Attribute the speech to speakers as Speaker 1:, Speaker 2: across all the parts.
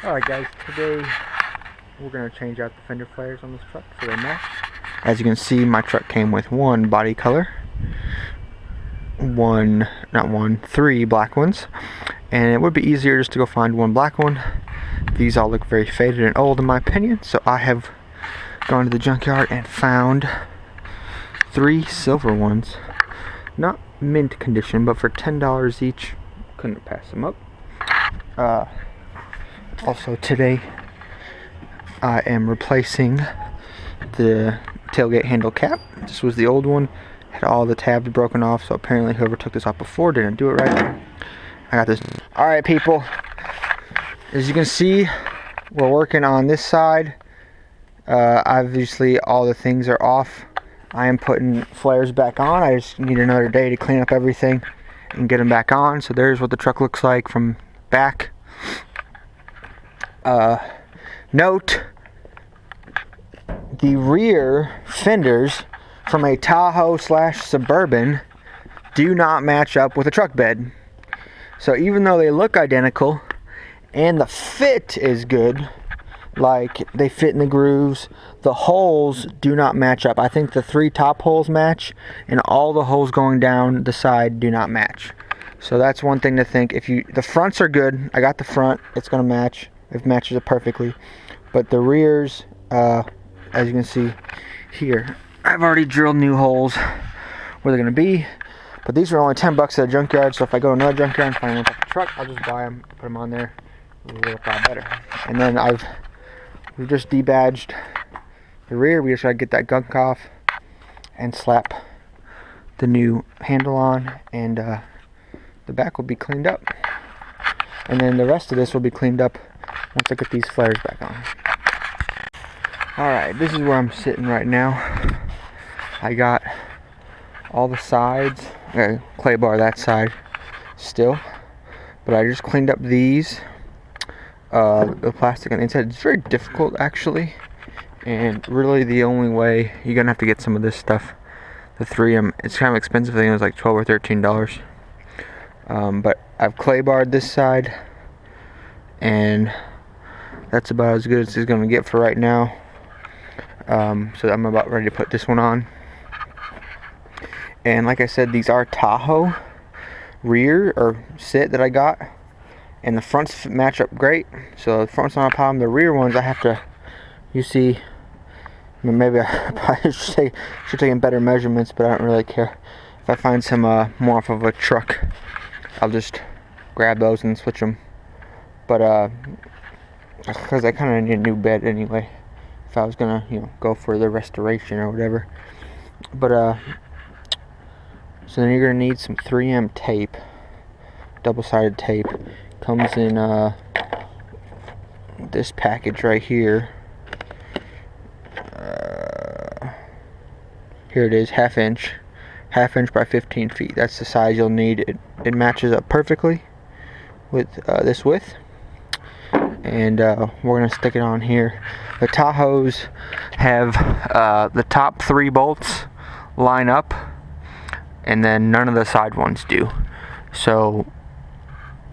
Speaker 1: Alright guys, today we're going to change out the fender flares on this truck so they match. As you can see, my truck came with one body color, three black ones, and it would be easier just to go find one black one. These all look very faded and old in my opinion, so I have gone to the junkyard and found three silver ones. Not mint condition, but for $10 each, couldn't pass them up. Also today I am replacing the tailgate handle cap. This was the old one, had all the tabs broken off, so apparently whoever took this off before didn't do it right. I got this. Alright people, as you can see, we're working on this side. Obviously all the things are off. I am putting flares back on. I just need another day to clean up everything and get them back on. So there's what the truck looks like from back. Note, the rear fenders from a Tahoe / Suburban do not match up with a truck bed. So even though they look identical and the fit is good, like they fit in the grooves, the holes do not match up. I think the three top holes match and all the holes going down the side do not match. So that's one thing to think. The fronts are good. I got the front, it's gonna match. It matches it perfectly. But the rears, as you can see here, I've already drilled new holes where they're gonna be. But these are only $10 at a junkyard, so if I go to another junkyard and find one off the truck, I'll just buy them, put them on there. It'll work out better. And then we've just debadged the rear. We just gotta get that gunk off and slap the new handle on, and the back will be cleaned up. And then the rest of this will be cleaned up once I get these flares back on. Alright, this is where I'm sitting right now. I got all the sides. I got a clay bar that side still. But I just cleaned up these. The plastic on the inside. It's very difficult actually. And really the only way, you're going to have to get some of this stuff. The 3M, it's kind of expensive. I think it was like $12 or $13. But I've clay barred this side. And that's about as good as it's going to get for right now. So I'm about ready to put this one on. And like I said, these are Tahoe rear or sit that I got. And the fronts match up great. So the front's not a problem. The rear ones I have to, you see, maybe I probably should take better measurements, but I don't really care. If I find some more off of a truck, I'll just grab those and switch them. But because I kind of need a new bed anyway, if I was gonna, go for the restoration or whatever. But so then you're gonna need some 3M tape, double-sided tape. Comes in this package right here. Here it is, half inch by 15 feet. That's the size you'll need. It matches up perfectly with this width. And we're gonna stick it on here. The Tahoes have the top 3 bolts line up, and then none of the side ones do. So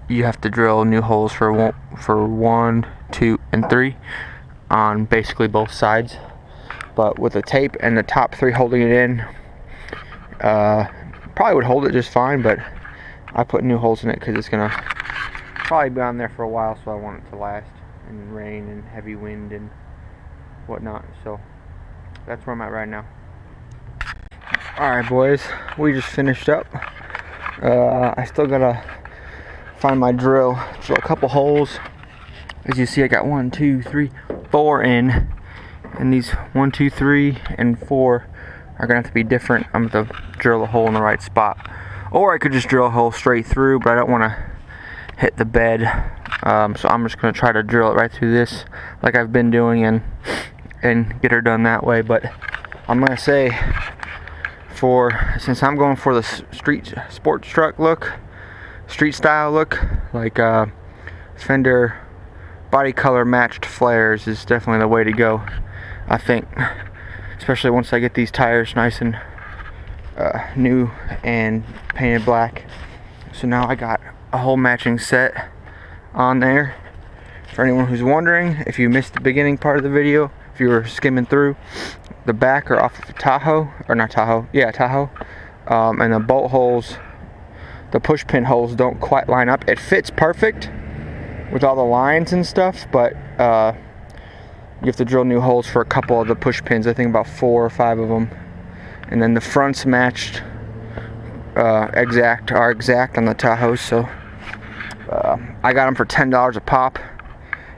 Speaker 1: you have to drill new holes for 1, 2, and 3 on basically both sides. But with the tape and the top 3 holding it in, probably would hold it just fine. But I put new holes in it because it's gonna probably be on there for a while, so I want it to last in rain and heavy wind and whatnot. So that's where I'm at right now. Alright boys, we just finished up. I still gotta find my drill a couple holes. As you see, I got 1, 2, 3, 4 in, and these 1, 2, 3, and 4 are gonna have to be different. I'm gonna have to drill a hole in the right spot, or I could just drill a hole straight through, but I don't want to hit the bed, so I'm just gonna try to drill it right through this like I've been doing and get her done that way. But I'm gonna say, since I'm going for the street sports truck look, street style look, like Fender body color matched flares is definitely the way to go, I think, especially once I get these tires nice and new and painted black. So now I got a whole matching set on there, For anyone who's wondering, if you missed the beginning part of the video, if you were skimming through, the back are off of the Tahoe, or not Tahoe, yeah, Tahoe, and the bolt holes, the push pin holes don't quite line up. It fits perfect with all the lines and stuff, but you have to drill new holes for a couple of the push pins, I think about 4 or 5 of them. And then the fronts matched are exact on the Tahoe, so I got them for $10 a pop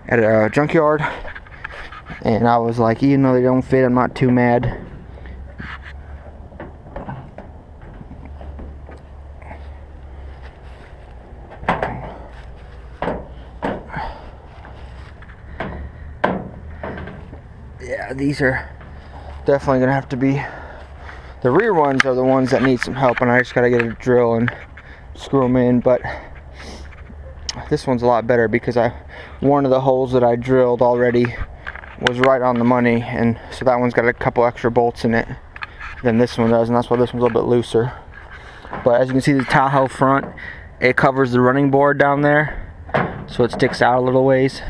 Speaker 1: at a junkyard, and I was like, even though they don't fit, I'm not too mad. Yeah, these are definitely gonna have to be, the rear ones are the ones that need some help, and I just gotta get a drill and screw them in. But this one's a lot better because one of the holes that I drilled already was right on the money, and so that one's got a couple extra bolts in it than this one does, and that's why this one's a little bit looser. But as you can see, the Tahoe front, it covers the running board down there, so it sticks out a little ways.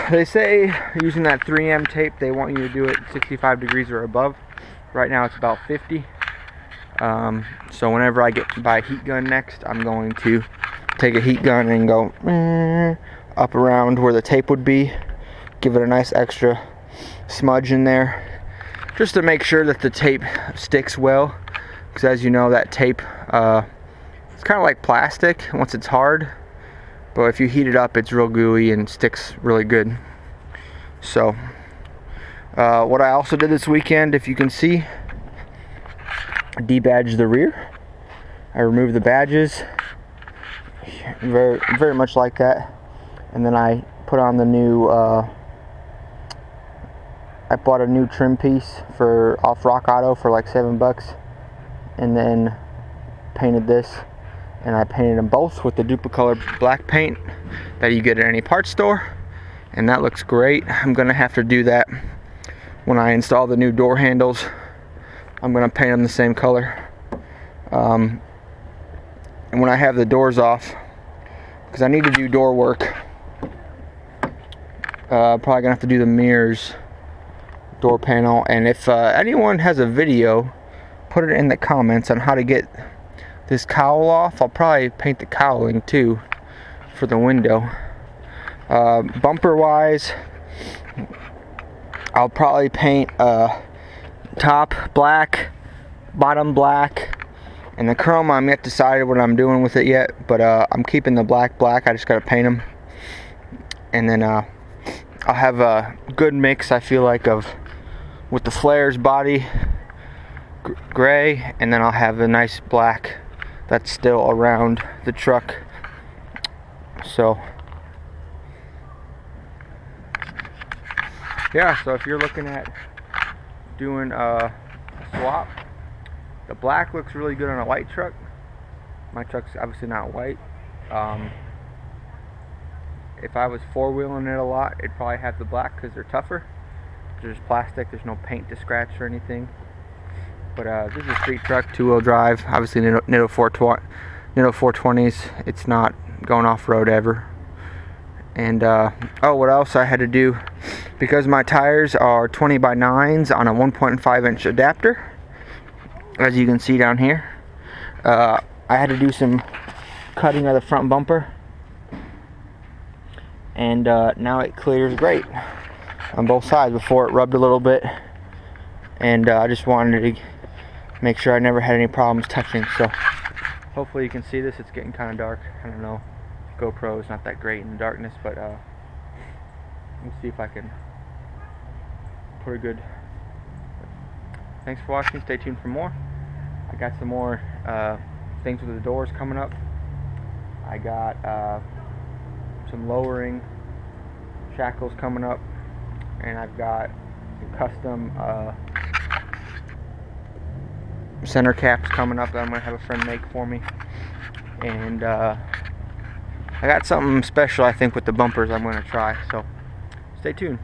Speaker 1: They say using that 3M tape, they want you to do it 65 degrees or above. Right now it's about 50. So whenever I get to buy a heat gun next, I'm going to take a heat gun and go up around where the tape would be. Give it a nice extra smudge in there, just to make sure that the tape sticks well. Because as you know, that tape, it's kind of like plastic once it's hard. But if you heat it up, it's real gooey and sticks really good. So, what I also did this weekend, if you can see, I debadged the rear. I removed the badges, very much like that. And then I put on the new, I bought a new trim piece off Rock Auto for like $7. And then painted this. And I painted them both with the Duplicolor black paint that you get at any parts store, and that looks great. I'm gonna have to do that when I install the new door handles. I'm gonna paint them the same color, and when I have the doors off, because I need to do door work, probably gonna have to do the mirrors, door panel. And if anyone has a video, put it in the comments on how to get this cowl off. I'll probably paint the cowling too for the window. Bumper wise, I'll probably paint top black, bottom black, and the chrome I'm yet decided what I'm doing with it yet, but I'm keeping the black. I just gotta paint them, and then I'll have a good mix, I feel like, of with the flares body gray, and then I'll have a nice black that's still around the truck. So yeah, so if you're looking at doing a swap, the black looks really good on a white truck. My truck's obviously not white. If I was four-wheeling it a lot, it'd probably have the black because they're tougher. There's plastic, there's no paint to scratch or anything. But this is a street truck, 2-wheel drive, obviously Nitto 420s. It's not going off-road ever. And oh, what else I had to do, because my tires are 20x9s on a 1.5-inch adapter, as you can see down here, I had to do some cutting of the front bumper, and now it clears great on both sides. Before it rubbed a little bit, and I just wanted to make sure I never had any problems touching. So hopefully you can see this. It's getting kind of dark. I don't know, GoPro is not that great in the darkness, but let's see if I can put a good. Thanks for watching. Stay tuned for more. I got some more things with the doors coming up. I got some lowering shackles coming up, and I've got some custom center caps coming up that I'm going to have a friend make for me. And I got something special, I think, with the bumpers I'm going to try. So Stay tuned.